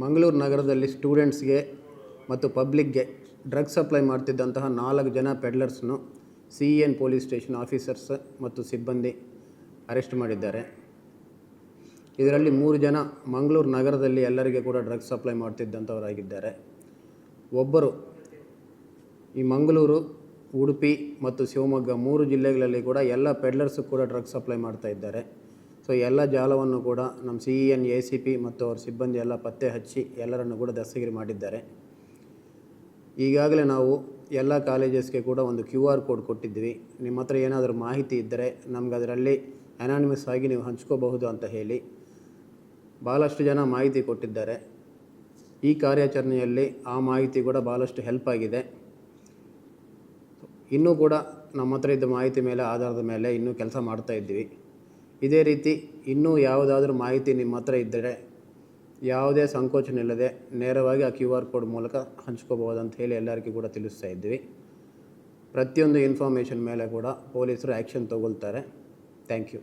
ಮಂಗಳೂರು ನಗರದಲ್ಲಿ ಸ್ಟೂಡೆಂಟ್ಸ್ಗೆ ಮತ್ತು ಪಬ್ಲಿಕ್ಗೆ ಡ್ರಗ್ಸ್ ಸಪ್ಲೈ ಮಾಡ್ತಿದ್ದಂತಹ 4 ಜನ ಪೆಡ್ಲರ್ಸ್ನು CEN ಪೊಲೀಸ್ ಸ್ಟೇಷನ್ ಆಫೀಸರ್ಸ್ ಮತ್ತು ಸಿಬ್ಬಂದಿ ಅರೆಸ್ಟ್ ಮಾಡಿದ್ದಾರೆ. ಇದರಲ್ಲಿ 3 ಜನ ಮಂಗಳೂರು ನಗರದಲ್ಲಿ ಎಲ್ಲರಿಗೆ ಕೂಡ ಡ್ರಗ್ಸ್ ಸಪ್ಲೈ ಮಾಡ್ತಿದ್ದಂಥವರಾಗಿದ್ದಾರೆ. ಒಬ್ಬರು ಈ ಮಂಗಳೂರು, ಉಡುಪಿ ಮತ್ತು ಶಿವಮೊಗ್ಗ 3 ಜಿಲ್ಲೆಗಳಲ್ಲಿ ಕೂಡ ಎಲ್ಲ ಪೆಡ್ಲರ್ಸು ಕೂಡ ಡ್ರಗ್ಸ್ ಸಪ್ಲೈ ಮಾಡ್ತಾ ಇದ್ದಾರೆ. ಸೊ ಎಲ್ಲ ಜಾಲವನ್ನು ಕೂಡ ನಮ್ಮ CEN ACP ಮತ್ತು ಅವ್ರ ಸಿಬ್ಬಂದಿ ಎಲ್ಲ ಪತ್ತೆ ಹಚ್ಚಿ ಎಲ್ಲರನ್ನು ಕೂಡ ದಸ್ತಗಿರಿ ಮಾಡಿದ್ದಾರೆ. ಈಗಾಗಲೇ ನಾವು ಎಲ್ಲ ಕಾಲೇಜಸ್ಗೆ ಕೂಡ ಒಂದು QR ಕೋಡ್ ಕೊಟ್ಟಿದ್ವಿ. ನಿಮ್ಮ ಹತ್ರ ಏನಾದರೂ ಮಾಹಿತಿ ಇದ್ದರೆ ನಮ್ಗೆ ಅದರಲ್ಲಿ ಅನಾನಿಮಸ್ ಆಗಿ ನೀವು ಹಂಚ್ಕೋಬಹುದು ಅಂತ ಹೇಳಿ ಭಾಳಷ್ಟು ಜನ ಮಾಹಿತಿ ಕೊಟ್ಟಿದ್ದಾರೆ. ಈ ಕಾರ್ಯಾಚರಣೆಯಲ್ಲಿ ಆ ಮಾಹಿತಿ ಕೂಡ ಭಾಳಷ್ಟು ಹೆಲ್ಪ್ ಆಗಿದೆ. ಇನ್ನೂ ಕೂಡ ನಮ್ಮ ಹತ್ರ ಇದ್ದ ಮಾಹಿತಿ ಮೇಲೆ ಆಧಾರದ ಮೇಲೆ ಇನ್ನೂ ಕೆಲಸ ಮಾಡ್ತಾ ಇದ್ದೀವಿ. ಇದೇ ರೀತಿ ಇನ್ನೂ ಯಾವುದಾದ್ರೂ ಮಾಹಿತಿ ನಿಮ್ಮ ಹತ್ರ ಇದ್ದರೆ ಯಾವುದೇ ಸಂಕೋಚನೆ ಇಲ್ಲದೆ ನೇರವಾಗಿ ಆ QR ಕೋಡ್ ಮೂಲಕ ಹಂಚ್ಕೋಬಹುದು ಅಂತ ಹೇಳಿ ಎಲ್ಲರಿಗೂ ಕೂಡ ತಿಳಿಸ್ತಾ ಇದ್ದೀವಿ. ಪ್ರತಿಯೊಂದು ಇನ್ಫಾರ್ಮೇಷನ್ ಮೇಲೆ ಕೂಡ ಪೊಲೀಸರು ಆ್ಯಕ್ಷನ್ ತಗೊಳ್ತಾರೆ. Thank you.